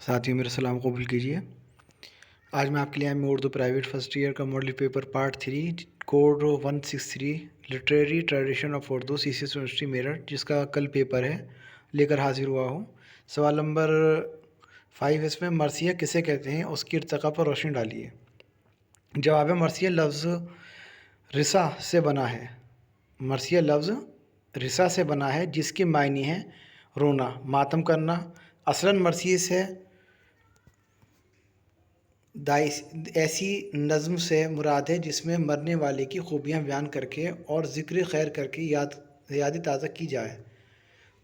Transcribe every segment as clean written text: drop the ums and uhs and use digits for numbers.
ساتھیوں میرا سلام قبول کیجیے۔ آج میں آپ کے لیے اردو پرائیویٹ فرسٹ ایئر کا model paper part 3 code 163 literary tradition of Urdu C C university Meerut, جس کا کل پیپر ہے، لے کر حاضر ہوا ہوں۔ سوال نمبر 5 اس میں مرثیہ کسے کہتے ہیں، اس کی ارتقا پر روشنی ڈالیے۔ جواب ہے مرثیہ لفظ رثا سے بنا ہے۔ مرثیہ لفظ رثا سے بنا ہے، جس کے معنی ہیں رونا، ماتم کرنا۔ اصلاً مرثیہ سے ایسی نظم سے مراد ہے جس میں مرنے والے کی خوبیاں بیان کر کے اور ذکر خیر کر کے یاد تازہ کی جائے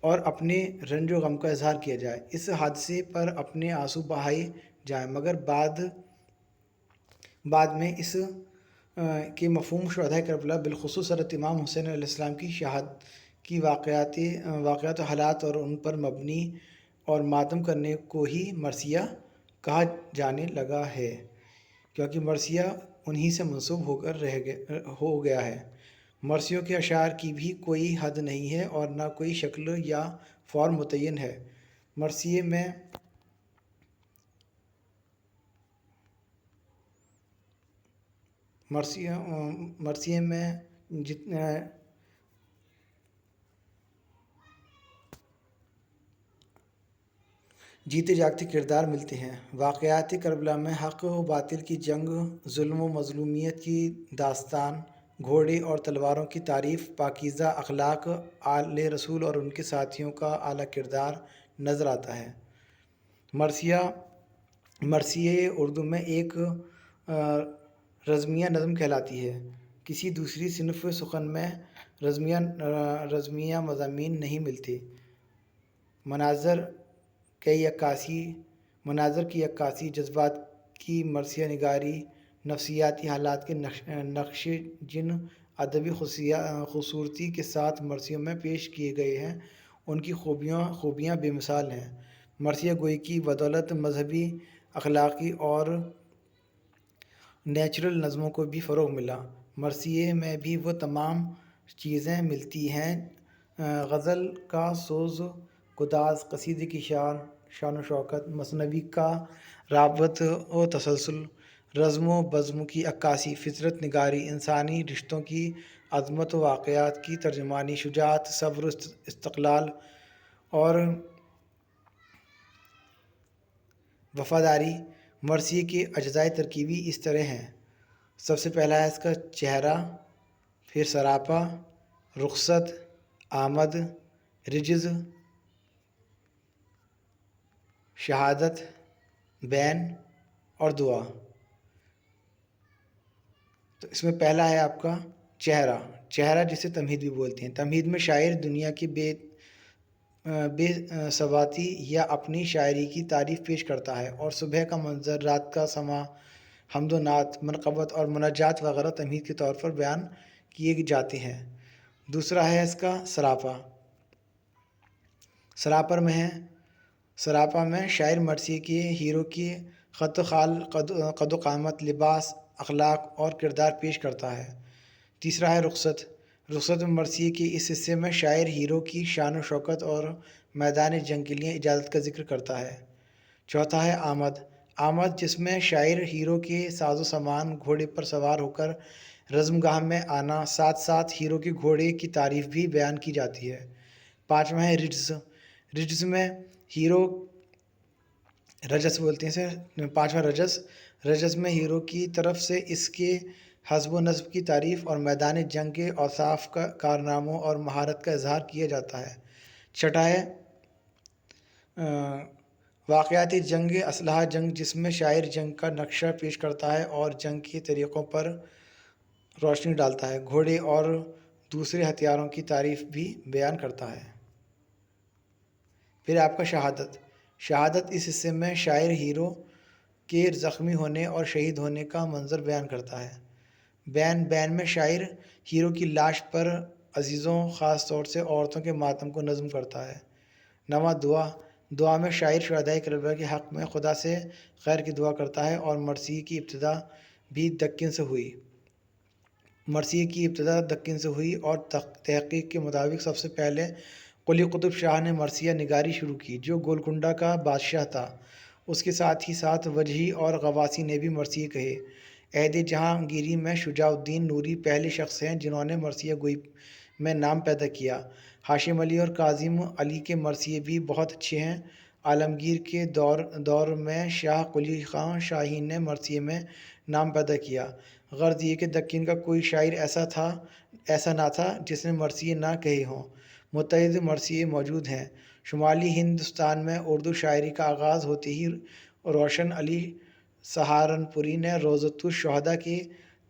اور اپنے رنج و غم کا اظہار کیا جائے، اس حادثے پر اپنے آنسو بہائے جائیں، مگر بعد میں اس کے مفہوم شہدائے کربلا بالخصوص حضرت امام حسین علیہ السلام کی شہادت کی واقعات و حالات اور ان پر مبنی اور ماتم کرنے کو ہی مرثیہ کہا جانے لگا ہے، کیونکہ مرثیہ انہی سے منسوب ہو گیا ہے۔ مرثیوں کے اشعار کی بھی کوئی حد نہیں ہے اور نہ کوئی شکل یا فارم متعین ہے۔ مرثیے میں جیتے جاگتے کردار ملتے ہیں۔ واقعات کربلا میں حق و باطل کی جنگ، ظلم و مظلومیت کی داستان، گھوڑے اور تلواروں کی تعریف، پاکیزہ اخلاق، آل رسول اور ان کے ساتھیوں کا اعلیٰ کردار نظر آتا ہے۔ مرثیہ اردو میں ایک رزمیہ نظم کہلاتی ہے۔ کسی دوسری صنف سخن میں رزمیہ مضامین نہیں ملتے۔ مناظر کی عکاسی، جذبات کی مرثیہ نگاری، نفسیاتی حالات کے نقش جن ادبی خوبصورتی کے ساتھ مرثیوں میں پیش کیے گئے ہیں، ان کی خوبیاں بے مثال ہیں۔ مرثیہ گوئی کی بدولت مذہبی، اخلاقی اور نیچرل نظموں کو بھی فروغ ملا۔ مرثیے میں بھی وہ تمام چیزیں ملتی ہیں: غزل کا سوز گداز، قصیدے کی شان و شوکت، مثنوی کا رابط و تسلسل، رزم و بزم کی عکاسی، فطرت نگاری، انسانی رشتوں کی عظمت و واقعات کی ترجمانی، شجاعت، صبر و استقلال اور وفاداری۔ مرثیے کے اجزائے ترکیبی اس طرح ہیں: سب سے پہلا ہے اس کا چہرہ، پھر سراپا، رخصت، آمد، رجز، شہادت، بین اور دعا۔ تو اس میں پہلا ہے آپ کا چہرہ جسے تمہید بھی بولتے ہیں۔ تمہید میں شاعر دنیا کی بے ثباتی یا اپنی شاعری کی تعریف پیش کرتا ہے، اور صبح کا منظر، رات کا سماں، حمد و نعت، منقبت اور مناجات وغیرہ تمہید کے طور پر بیان کیے جاتے ہیں۔ دوسرا ہے اس کا سراپا میں شاعر مرثیے کے ہیرو کی خط و خال، قد و قامت، لباس، اخلاق اور کردار پیش کرتا ہے۔ تیسرا ہے رخصت میں مرثیے کے اس حصے میں شاعر ہیرو کی شان و شوکت اور میدان جنگ کے لیے اجازت کا ذکر کرتا ہے۔ چوتھا ہے آمد، جس میں شاعر ہیرو کے ساز و سامان، گھوڑے پر سوار ہو کر رزم گاہ میں آنا، ساتھ ہیرو کے گھوڑے کی تعریف بھی بیان کی جاتی ہے۔ پانچواں ہے رجز میں ہیرو رجس بولتے ہیں پانچواں رجس میں ہیرو کی طرف سے اس کے حسب و نسب کی تعریف اور میدان جنگ کے اوصاف، کارناموں اور مہارت کا اظہار کیا جاتا ہے۔ چھٹا ہے واقعات جنگ، اسلحہ جنگ، جس میں شاعر جنگ کا نقشہ پیش کرتا ہے اور جنگ کے طریقوں پر روشنی ڈالتا ہے، گھوڑے اور دوسرے ہتھیاروں کی تعریف بھی بیان کرتا ہے۔ پھر آپ کا شہادت اس حصے میں شاعر ہیرو کے زخمی ہونے اور شہید ہونے کا منظر بیان کرتا ہے۔ بین میں شاعر ہیرو کی لاش پر عزیزوں، خاص طور سے عورتوں کے ماتم کو نظم کرتا ہے۔ نواں دعا میں شاعر شہدائے کربلا کے حق میں خدا سے خیر کی دعا کرتا ہے، اور مرثیے کی ابتدا بھی دکن سے ہوئی اور تحقیق کے مطابق سب سے پہلے قلی قطب شاہ نے مرثیہ نگاری شروع کی، جو گولکنڈہ کا بادشاہ تھا۔ اس کے ساتھ ہی ساتھ وجہی اور غواصی نے بھی مرثیے کہے۔ عہد جہانگیری میں شجاع الدین نوری پہلے شخص ہیں جنہوں نے مرثیہ گوئی میں نام پیدا کیا۔ ہاشم علی اور کاظم علی کے مرثیے بھی بہت اچھے ہیں۔ عالمگیر کے دور میں شاہ قلی خان شاہین نے مرثیے میں نام پیدا کیا۔ غرض یہ کہ دکن کا کوئی شاعر ایسا نہ تھا جس نے مرثیے نہ کہے ہوں۔ متعدد مرثیے موجود ہیں۔ شمالی ہندوستان میں اردو شاعری کا آغاز ہوتے ہی روشن علی سہارنپوری نے روضۃ الشہداء کی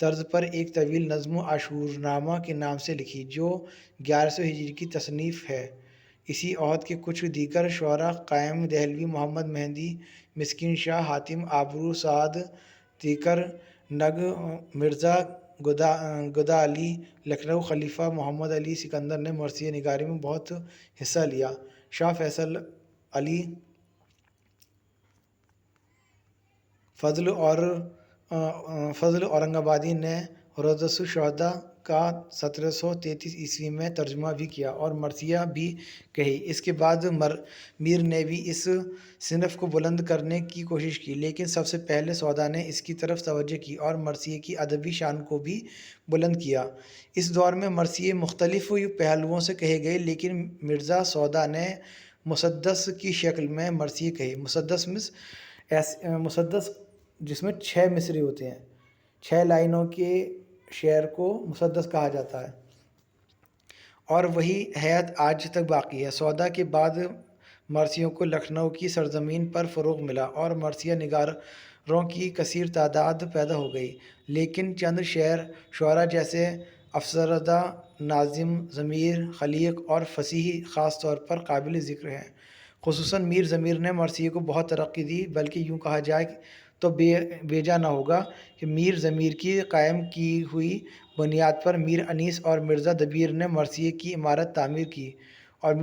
طرز پر ایک طویل نظم عاشورنامہ کے نام سے لکھی جو 1100 ہجری کی تصنیف ہے۔ اسی عہد کے کچھ دیگر شعراء قائم دہلوی، محمد مہدی، مسکین شاہ، حاتم آبرو، سعد تیکر، نگ، مرزا گدا علی لکھنؤ، خلیفہ محمد علی سکندر نے مرثیہ نگاری میں بہت حصہ لیا۔ شاہ فیصل علی فضل اورنگ آبادی نے روضۃ الشہداء کا 1733 عیسوی میں ترجمہ بھی کیا اور مرثیہ بھی کہی۔ اس کے بعد میر نے بھی اس صنف کو بلند کرنے کی کوشش کی، لیکن سب سے پہلے سودا نے اس کی طرف توجہ کی اور مرثیے کی ادبی شان کو بھی بلند کیا۔ اس دور میں مرثیے مختلف پہلوؤں سے کہے گئے، لیکن مرزا سودا نے مسدس کی شکل میں مرثیے کہے۔ مسدس جس میں 6 مصرے ہوتے ہیں، 6 لائنوں کے شعر کو مسدس کہا جاتا ہے، اور وہی حیت آج تک باقی ہے۔ سودا کے بعد مرثیوں کو لکھنؤ کی سرزمین پر فروغ ملا اور مرثیہ نگاروں کی کثیر تعداد پیدا ہو گئی، لیکن چند شعراء جیسے افسردہ، ناظم، ضمیر، خلیق اور فصیح خاص طور پر قابل ذکر ہیں۔ خصوصاً میر ضمیر نے مرثیے کو بہت ترقی دی، بلکہ یوں کہا جائے تو بیجا نہ ہوگا کہ میر ضمیر کی قائم کی ہوئی بنیاد پر میر انیس اور مرزا دبیر نے مرثیے کی عمارت تعمیر کی اور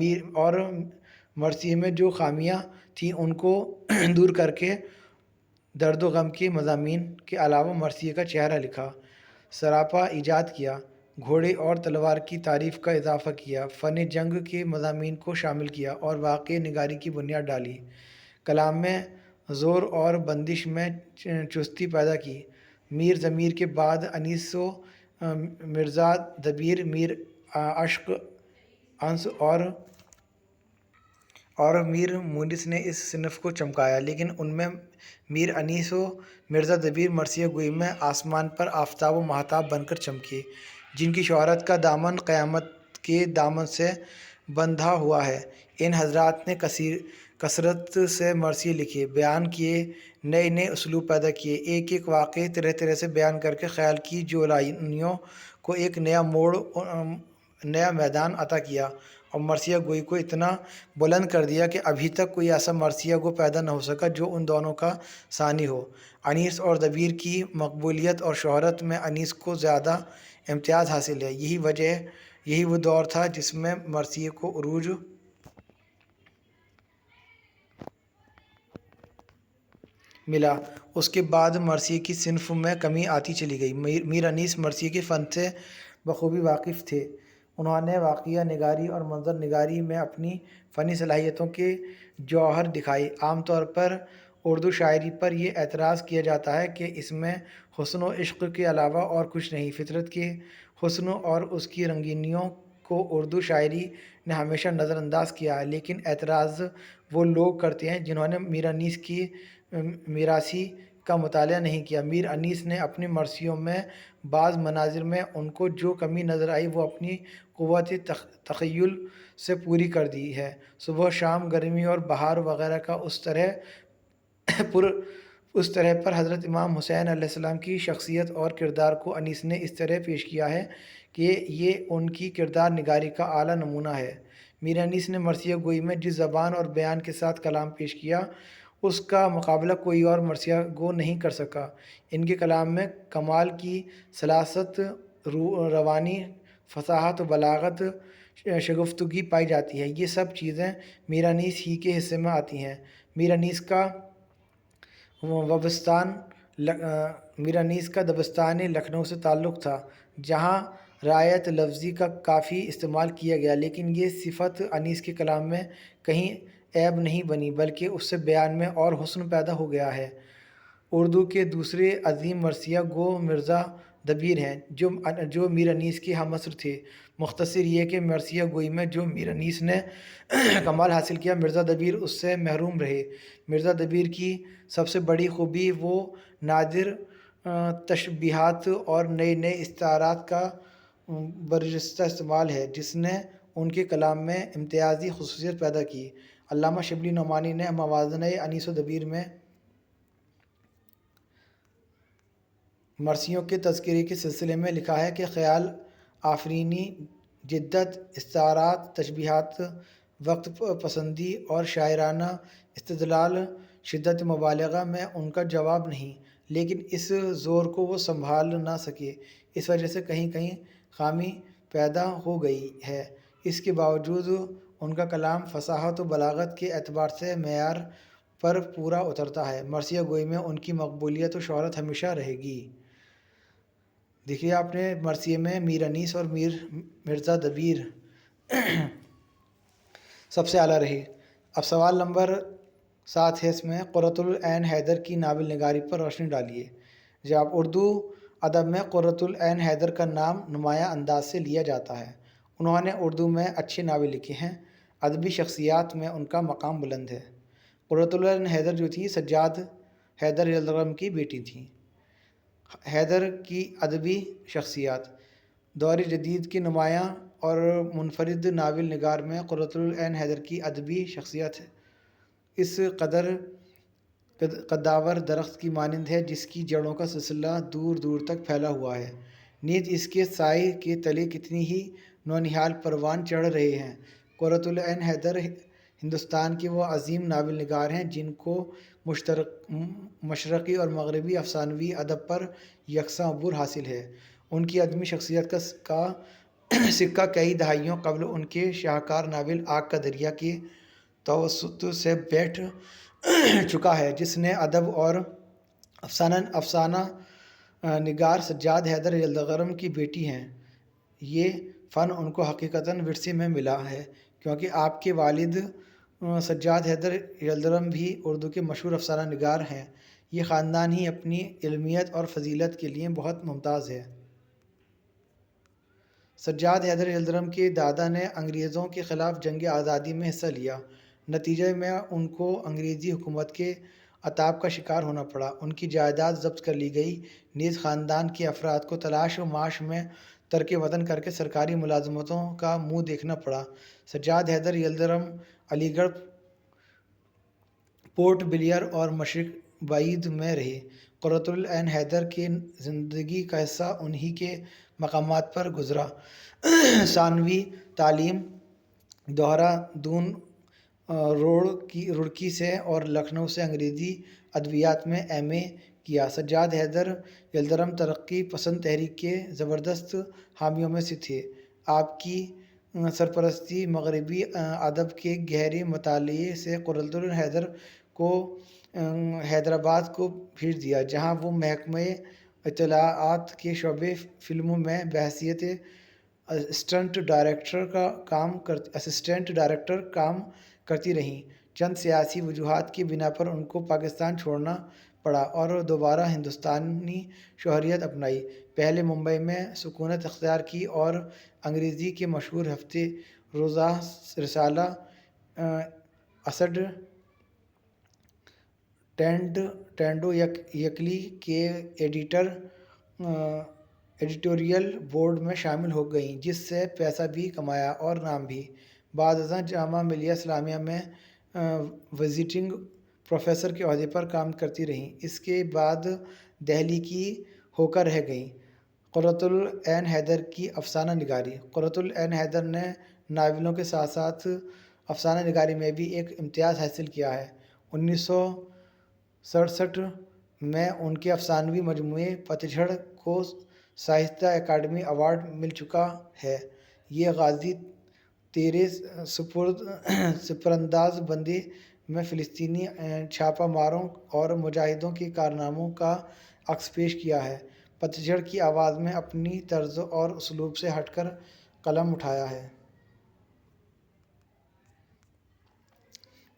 مرثیے میں جو خامیاں تھیں ان کو دور کر کے درد و غم کے مضامین کے علاوہ مرثیے کا چہرہ لکھا، سراپا ایجاد کیا، گھوڑے اور تلوار کی تعریف کا اضافہ کیا، فن جنگ کے مضامین کو شامل کیا اور واقعہ نگاری کی بنیاد ڈالی، کلام میں زور اور بندش میں چستی پیدا کی۔ میر ضمیر کے بعد انیسوں مرزا دبیر، میر اشق، انس اور میر مونس نے اس صنف کو چمکایا، لیکن ان میں میر انیس و مرزا دبیر مرثیہ گوئی میں آسمان پر آفتاب و ماہتاب بن کر چمکے، جن کی شہرت کا دامن قیامت کے دامن سے بندھا ہوا ہے۔ ان حضرات نے کثرت سے مرثیے لکھے، بیان کیے، نئے اسلوب پیدا کیے، ایک ایک واقعے طرح سے بیان کر کے خیال کی جولانیوں کو ایک نیا میدان عطا کیا اور مرثیہ گوئی کو اتنا بلند کر دیا کہ ابھی تک کوئی ایسا مرثیہ گو پیدا نہ ہو سکا جو ان دونوں کا ثانی ہو۔ انیس اور دبیر کی مقبولیت اور شہرت میں انیس کو زیادہ امتیاز حاصل ہے۔ یہی وہ دور تھا جس میں مرثیے کو عروج ملا۔ اس کے بعد مرثیے کی صنف میں کمی آتی چلی گئی۔ میر انیس مرثیے کے فن سے بخوبی واقف تھے۔ انہوں نے واقعہ نگاری اور منظر نگاری میں اپنی فنی صلاحیتوں کے جوہر دکھائے۔ عام طور پر اردو شاعری پر یہ اعتراض کیا جاتا ہے کہ اس میں حسن و عشق کے علاوہ اور کچھ نہیں۔ فطرت کے حسن اور اس کی رنگینیوں کو اردو شاعری نے ہمیشہ نظر انداز کیا ہے، لیکن اعتراض وہ لوگ کرتے ہیں جنہوں نے میر انیس کی میراثی کا مطالعہ نہیں کیا۔ میر انیس نے اپنی مرثیوں میں بعض مناظر میں ان کو جو کمی نظر آئی وہ اپنی قوت تخیل سے پوری کر دی ہے۔ صبح شام، گرمی اور بہار وغیرہ کا اس طرح پر حضرت امام حسین علیہ السلام کی شخصیت اور کردار کو انیس نے اس طرح پیش کیا ہے کہ یہ ان کی کردار نگاری کا اعلیٰ نمونہ ہے۔ میر انیس نے مرثیہ گوئی میں جس زبان اور بیان کے ساتھ کلام پیش کیا اس کا مقابلہ کوئی اور مرثیہ گو نہیں کر سکا۔ ان کے کلام میں کمال کی سلاست، روانی، فصاحت و بلاغت، شگفتگی پائی جاتی ہے۔ یہ سب چیزیں میر انیس ہی کے حصے میں آتی ہیں۔ میر انیس کا دبستان لکھنؤ سے تعلق تھا، جہاں رعایت لفظی کا کافی استعمال کیا گیا، لیکن یہ صفت انیس کے کلام میں کہیں عیب نہیں بنی بلکہ اس سے بیان میں اور حسن پیدا ہو گیا ہے۔ اردو کے دوسرے عظیم مرثیہ گو مرزا دبیر ہیں جو میر انیس کے ہم عصر تھے۔ مختصر یہ کہ مرثیہ گوئی میں جو میر انیس نے کمال حاصل کیا، مرزا دبیر اس سے محروم رہے۔ مرزا دبیر کی سب سے بڑی خوبی وہ نادر تشبیہات اور نئے نئے استعارات کا برجستہ استعمال ہے جس نے ان کے کلام میں امتیازی خصوصیت پیدا کی۔ علامہ شبلی نعمانی نے موازنۂ انیس و دبیر میں مرثیوں کے تذکرے کے سلسلے میں لکھا ہے کہ خیال آفرینی، جدت، استعارات، تشبیہات، وقت پسندی اور شاعرانہ استدلال، شدت مبالغہ میں ان کا جواب نہیں، لیکن اس زور کو وہ سنبھال نہ سکے، اس وجہ سے کہیں کہیں خامی پیدا ہو گئی ہے۔ اس کے باوجود ان کا کلام فصاحت و بلاغت کے اعتبار سے معیار پر پورا اترتا ہے۔ مرثیہ گوئی میں ان کی مقبولیت و شہرت ہمیشہ رہے گی۔ دیکھیے آپ نے مرثیے میں میر انیس اور مرزا دبیر سب سے اعلیٰ رہے۔ اب سوال نمبر 7 ہے، اس میں قرۃ العین حیدر کی ناول نگاری پر روشنی ڈالیے۔ جواب: اردو ادب میں قرۃ العین حیدر کا نام نمایاں انداز سے لیا جاتا ہے۔ انہوں نے اردو میں اچھے ناول لکھے ہیں۔ ادبی شخصیات میں ان کا مقام بلند ہے۔ قرۃ العین حیدر جو تھی سجاد حیدر یلدرم کی بیٹی تھیں۔ حیدر کی ادبی شخصیات: دور جدید کی نمایاں اور منفرد ناول نگار میں قرۃ العین حیدر کی ادبی شخصیت اس قدر قداور درخت کی مانند ہے جس کی جڑوں کا سلسلہ دور دور تک پھیلا ہوا ہے، نیز اس کے سائے کے تلے کتنی ہی نونہال پروان چڑھ رہے ہیں۔ قرۃ العین حیدر ہندوستان کے وہ عظیم ناول نگار ہیں جن کو مشرقی اور مغربی افسانوی ادب پر یکساں عبور حاصل ہے۔ ان کی ادبی شخصیت کا سکہ کئی دہائیوں قبل ان کے شاہکار ناول آگ کا دریا کے توسط سے بیٹھ چکا ہے، جس نے ادب اور افسانہ نگار سجاد حیدر یلدرم کی بیٹی ہیں۔ یہ فن ان کو حقیقتاً ورثے میں ملا ہے کیونکہ آپ کے والد سجاد حیدر یلدرم بھی اردو کے مشہور افسانہ نگار ہیں۔ یہ خاندان ہی اپنی علمیت اور فضیلت کے لیے بہت ممتاز ہے۔ سجاد حیدر یلدرم کے دادا نے انگریزوں کے خلاف جنگ آزادی میں حصہ لیا۔ نتیجے میں ان کو انگریزی حکومت کے عتاب کا شکار ہونا پڑا۔ ان کی جائیداد ضبط کر لی گئی، نیز خاندان کے افراد کو تلاش و معاش میں ترک وطن کر کے سرکاری ملازمتوں کا منہ دیکھنا پڑا۔ سجاد حیدر یلدرم علی گڑھ، پورٹ بلیئر اور مشرق بعید میں رہے۔ قرۃ العین حیدر کی زندگی کا حصہ انہی کے مقامات پر گزرا۔ ثانوی تعلیم دہرادون، روڑکی سے اور لکھنؤ سے انگریزی ادبیات میں ایم اے کیا۔ سجاد حیدر یلدرم ترقی پسند تحریک کے زبردست حامیوں میں سے تھے۔ آپ کی سرپرستی مغربی ادب کے گہرے مطالعے سے قرۃ العین حیدر کو حیدرآباد کو بھیج دیا، جہاں وہ محکمہ اطلاعات کے شعبہ فلموں میں بحیثیت اسسٹنٹ ڈائریکٹر کام کرتی رہیں۔ چند سیاسی وجوہات کی بنا پر ان کو پاکستان چھوڑنا پڑا اور دوبارہ ہندوستانی شہریت اپنائی۔ پہلے ممبئی میں سکونت اختیار کی اور انگریزی کے مشہور ہفتے روزہ رسالہ اسڈ ٹینڈو یکلی کے ایڈیٹوریل بورڈ میں شامل ہو گئیں، جس سے پیسہ بھی کمایا اور نام بھی۔ بعد ازاں جامعہ ملیہ اسلامیہ میں وزٹنگ پروفیسر کے عہدے پر کام کرتی رہیں۔ اس کے بعد دہلی کی ہو کر رہ گئیں۔ قرۃ العین حیدر کی افسانہ نگاری: قرۃ العین حیدر نے ناولوں کے ساتھ ساتھ افسانہ نگاری میں بھی ایک امتیاز حاصل کیا ہے۔ 1967 میں ان کے افسانوی مجموعے پتجھڑ کو ساہتیہ اکیڈمی ایوارڈ مل چکا ہے۔ یہ غازی تیرے سپرانداز بندے میں فلسطینی چھاپہ ماروں اور مجاہدوں کے کارناموں کا عکس پیش کیا ہے۔ پتجھڑ کی آواز میں اپنی طرز اور اسلوب سے ہٹ کر قلم اٹھایا ہے۔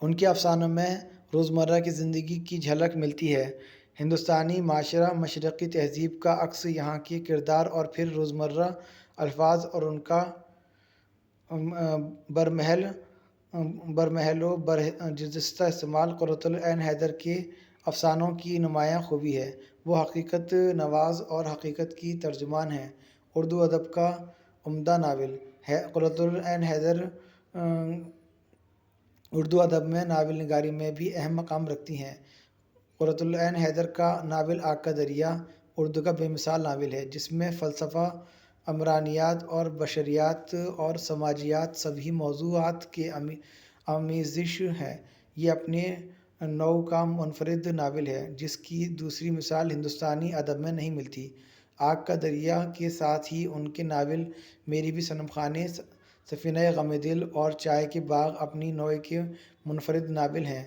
ان کے افسانوں میں روزمرہ کی زندگی کی جھلک ملتی ہے۔ ہندوستانی معاشرہ مشرقی تہذیب کا عکس یہاں کے کردار اور پھر روزمرہ الفاظ اور ان کا برمحل و برجستہ استعمال قرۃ العین حیدر کے افسانوں کی نمایاں خوبی ہے۔ وہ حقیقت نواز اور حقیقت کی ترجمان ہیں۔ اردو ادب کا عمدہ ناول ہے قرۃ العین حیدر اردو ادب میں ناول نگاری میں بھی اہم مقام رکھتی ہیں۔ قرۃ العین حیدر کا ناول آگ کا دریا اردو کا بے مثال ناول ہے، جس میں فلسفہ، عمرانیات اور بشریات اور سماجیات سبھی موضوعات کی آمیزش ہے۔ یہ اپنے نوع کا منفرد ناول ہے، جس کی دوسری مثال ہندوستانی ادب میں نہیں ملتی۔ آگ کا دریا کے ساتھ ہی ان کے ناول میری بھی صنم خانے، سفینہ غم دل اور چائے کے باغ اپنی نوع کے منفرد ناول ہیں۔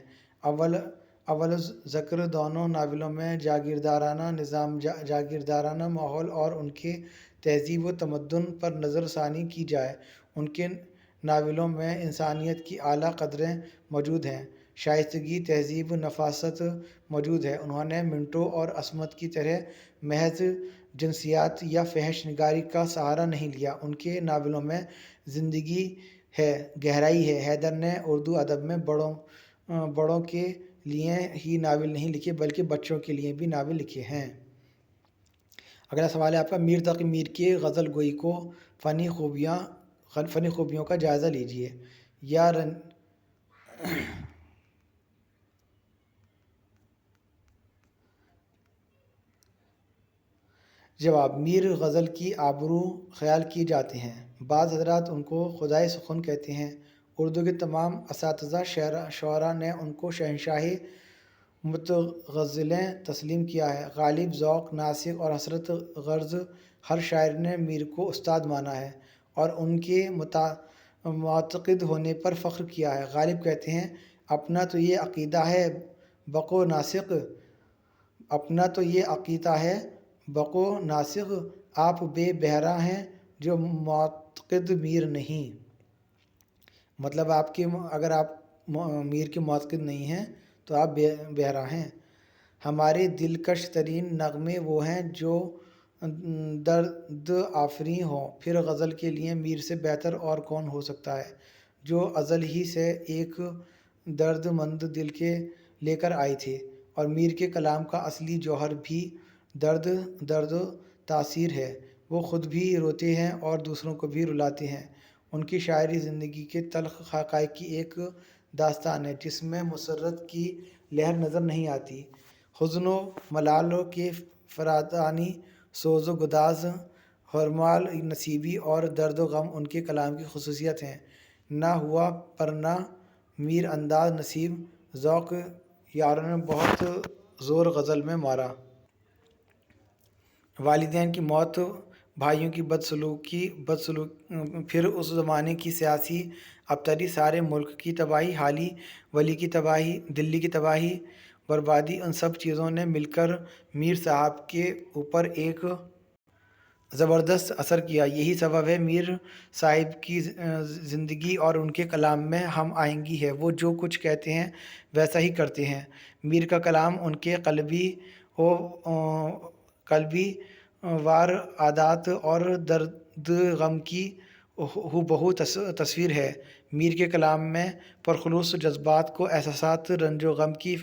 اول ذکر دونوں ناولوں میں جاگیردارانہ نظام، جاگیردارانہ ماحول اور ان کے تہذیب و تمدن پر نظر ثانی کی جائے۔ ان کے ناولوں میں انسانیت کی اعلیٰ قدریں موجود ہیں، شائستگی، تہذیب، نفاست موجود ہے۔ انہوں نے منٹو اور عصمت کی طرح محض جنسیات یا فحش نگاری کا سہارا نہیں لیا۔ ان کے ناولوں میں زندگی ہے، گہرائی ہے۔ حیدر نے اردو ادب میں بڑوں کے لیے ہی ناول نہیں لکھے بلکہ بچوں کے لیے بھی ناول لکھے ہیں۔ اگلا سوال ہے آپ کا، میر تقی میر کی غزل گوئی کو فنی خوبیوں کا جائزہ لیجیے۔ جواب، میر غزل کی آبرو خیال کیے جاتے ہیں۔ بعض حضرات ان کو خدائے سخن کہتے ہیں۔ اردو کے تمام اساتذہ شعراء نے ان کو شہنشاہ متغزلیں تسلیم کیا ہے۔ غالب، ذوق، ناسک اور حسرت غرض ہر شاعر نے میر کو استاد مانا ہے اور ان کے معتقد ہونے پر فخر کیا ہے۔ غالب کہتے ہیں، اپنا تو یہ عقیدہ ہے بقو ناسک، اپنا تو یہ عقیدہ ہے بقو ناسک، آپ بے بہرا ہیں جو معتقد میر نہیں۔ مطلب اگر آپ میر کے معتقد نہیں ہیں تو آپ بہرا ہیں۔ ہمارے دلکش ترین نغمے وہ ہیں جو درد آفریں ہوں، پھر غزل کے لیے میر سے بہتر اور کون ہو سکتا ہے، جو ازل ہی سے ایک درد مند دل کے لے کر آئے تھے۔ اور میر کے کلام کا اصلی جوہر بھی درد و تاثیر ہے۔ وہ خود بھی روتے ہیں اور دوسروں کو بھی رلاتے ہیں۔ ان کی شاعری زندگی کے تلخ حقائق کی ایک داستان ہے، جس میں مسرت کی لہر نظر نہیں آتی۔ حزن و ملال کے فرادانی، سوز و گداز، حرمال نصیبی اور درد و غم ان کے کلام کی خصوصیت ہیں۔ نہ ہوا پر نہ میر انداز نصیب، ذوق یاروں نے بہت زور غزل میں مارا۔ والدین کی موت، بھائیوں کی بدسلوکی، پھر اس زمانے کی سیاسی ابتری، سارے ملک کی تباہی، حالی ولی کی تباہی، دلی کی تباہی بربادی، ان سب چیزوں نے مل کر میر صاحب کے اوپر ایک زبردست اثر کیا۔ یہی سبب ہے میر صاحب کی زندگی اور ان کے کلام میں ہم آہنگی ہے۔ وہ جو کچھ کہتے ہیں ویسا ہی کرتے ہیں۔ میر کا کلام ان کے قلبی وار عادات اور درد غم کی ہو تصویر ہے۔ میر کے کلام میں پرخلوص جذبات کو احساسات، رنج و غم کی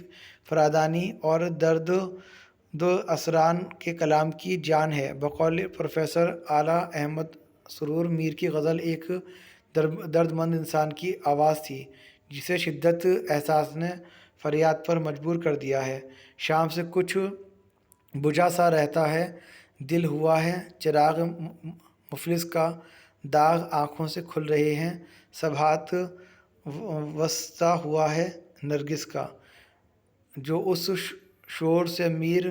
فرادانی اور درد و اسرار کے کلام کی جان ہے۔ بقول پروفیسر اعلیٰ احمد سرور، میر کی غزل ایک درد مند انسان کی آواز تھی، جسے شدت احساس نے فریاد پر مجبور کر دیا ہے۔ شام سے کچھ بجھا سا رہتا ہے دل، ہوا ہے چراغ مفلس کا، داغ آنکھوں سے کھل رہے ہیں سب، ہاتھ وسطا ہوا ہے نرگس کا۔ جو اس شور سے میر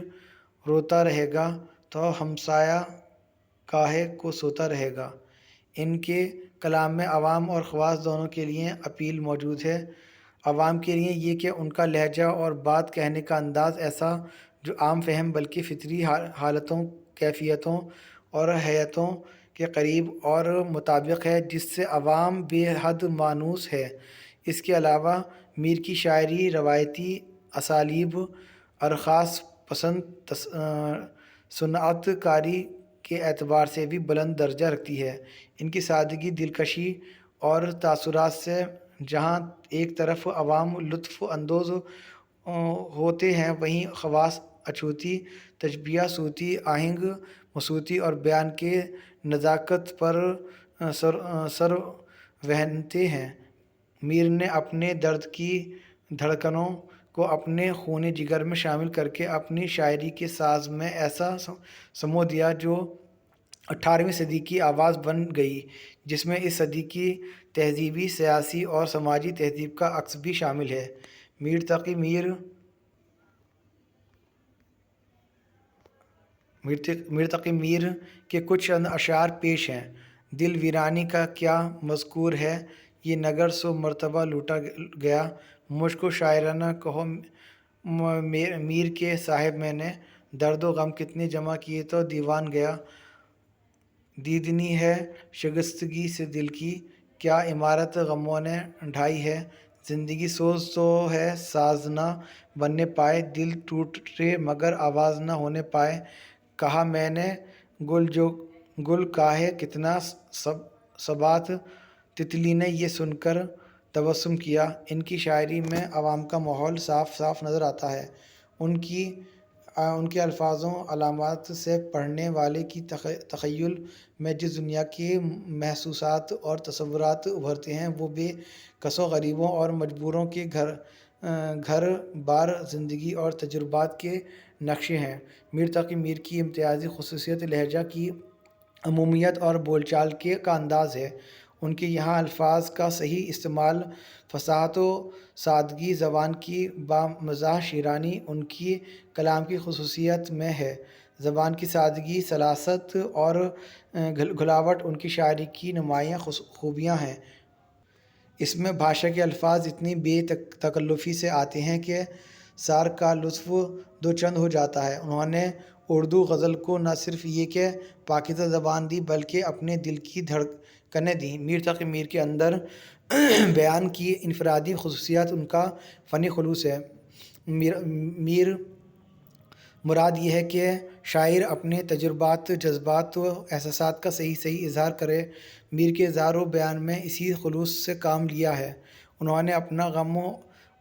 روتا رہے گا تو ہمسایہ کاہے کو سوتا رہے گا۔ ان کے کلام میں عوام اور خواص دونوں کے لیے اپیل موجود ہے۔ عوام کے لیے یہ کہ ان کا لہجہ اور بات کہنے کا انداز ایسا جو عام فہم بلکہ فطری حالتوں، کیفیتوں اور ہیئتوں کے قریب اور مطابق ہے، جس سے عوام بے حد مانوس ہے۔ اس کے علاوہ میر کی شاعری روایتی اسالیب اور خاص پسند صنعت کاری کے اعتبار سے بھی بلند درجہ رکھتی ہے۔ ان کی سادگی، دلکشی اور تاثرات سے جہاں ایک طرف عوام لطف اندوز ہوتے ہیں، وہیں خواص اچھوتی، تشبیہ صوتی، آہنگ مصوتی اور بیان کے نزاکت پر سر وہنتے ہیں۔ میر نے اپنے درد کی دھڑکنوں کو اپنے خون جگر میں شامل کرکے اپنی شاعری کے ساز میں ایسا سمو دیا جو 18ویں صدی کی آواز بن گئی، جس میں اس صدی کی تہذیبی، سیاسی اور سماجی تہذیب کا عکس بھی شامل ہے۔ میر تقی میر کے کچھ چند اشعار پیش ہیں۔ دل ویرانی کا کیا مذکور ہے، یہ نگر سو مرتبہ لوٹا گیا، مجھ کو شاعرانہ کہو میر کے صاحب، میں نے درد و غم کتنے جمع کیے تو دیوان گیا۔ دیدنی ہے شگفتگی سے دل کی، کیا عمارت غموں نے ڈھائی ہے، زندگی سوز تو ہے ساز نہ بننے پائے، دل ٹوٹے مگر آواز نہ ہونے پائے، کہا میں نے گل کا ہے کتنا ثبات، تتلی نے یہ سن کر تبسم کیا۔ ان کی شاعری میں عوام کا ماحول صاف صاف نظر آتا ہے۔ ان کے الفاظوں علامات سے پڑھنے والے کی تخیل میں جس دنیا کے محسوسات اور تصورات ابھرتے ہیں، وہ بے کسو غریبوں اور مجبوروں کے گھر بار زندگی اور تجربات کے نقشے ہیں۔ میر تقی میر کی امتیازی خصوصیت لہجہ کی عمومیت اور بول چال کا انداز ہے۔ ان کے یہاں الفاظ کا صحیح استعمال، فصاحت و سادگی، زبان کی بامزاح شیرینی ان کی کلام کی خصوصیت میں ہے۔ زبان کی سادگی، سلاست اور گھلاوٹ ان کی شاعری کی نمایاں خوبیاں ہیں۔ اس میں بھاشا کے الفاظ اتنی بے تکلفی سے آتے ہیں کہ سار کا لطف دو چند ہو جاتا ہے۔ انہوں نے اردو غزل کو نہ صرف یہ کہ پاکیزہ زبان دی، بلکہ اپنے دل کی دھڑکنیں دیں۔ میر تقی میر کے اندر بیان کی انفرادی خصوصیت ان کا فنی خلوص ہے۔ مراد یہ ہے کہ شاعر اپنے تجربات، جذبات و احساسات کا صحیح اظہار کرے۔ میر کے اظہار و بیان میں اسی خلوص سے کام لیا ہے۔ انہوں نے اپنا غم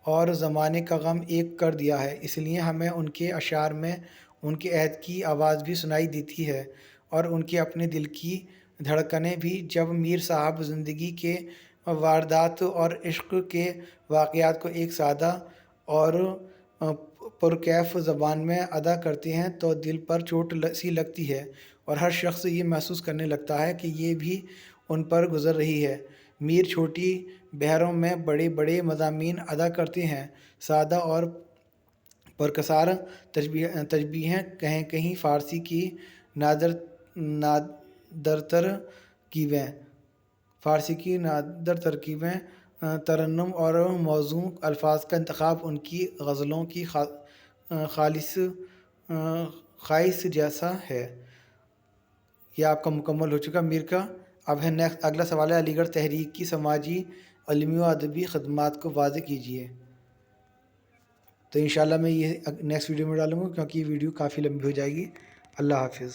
اور زمانے کا غم ایک کر دیا ہے، اس لیے ہمیں ان کے اشعار میں ان کے عہد کی آواز بھی سنائی دیتی ہے اور ان کے اپنے دل کی دھڑکنیں بھی۔ جب میر صاحب زندگی کے واردات اور عشق کے واقعات کو ایک سادہ اور پرکیف زبان میں ادا کرتے ہیں تو دل پر چوٹ سی لگتی ہے اور ہر شخص یہ محسوس کرنے لگتا ہے کہ یہ بھی ان پر گزر رہی ہے۔ میر چھوٹی بحروں میں بڑے بڑے مضامین ادا کرتے ہیں۔ سادہ اور پرکسار تشبیہیں، کہیں کہیں فارسی کی نادر ترکیبیں، ترنم اور موزوں الفاظ کا انتخاب ان کی غزلوں کی خواہش جیسا ہے۔ یہ آپ کا مکمل ہو چکا میر کا۔ اب ہے اگلا سوال ہے، علی گڑھ تحریک کی سماجی، علمی و ادبی خدمات کو واضح کیجیے۔ تو انشاءاللہ میں یہ نیکسٹ ویڈیو میں ڈالوں گا، کیونکہ یہ ویڈیو کافی لمبی ہو جائے گی۔ اللہ حافظ۔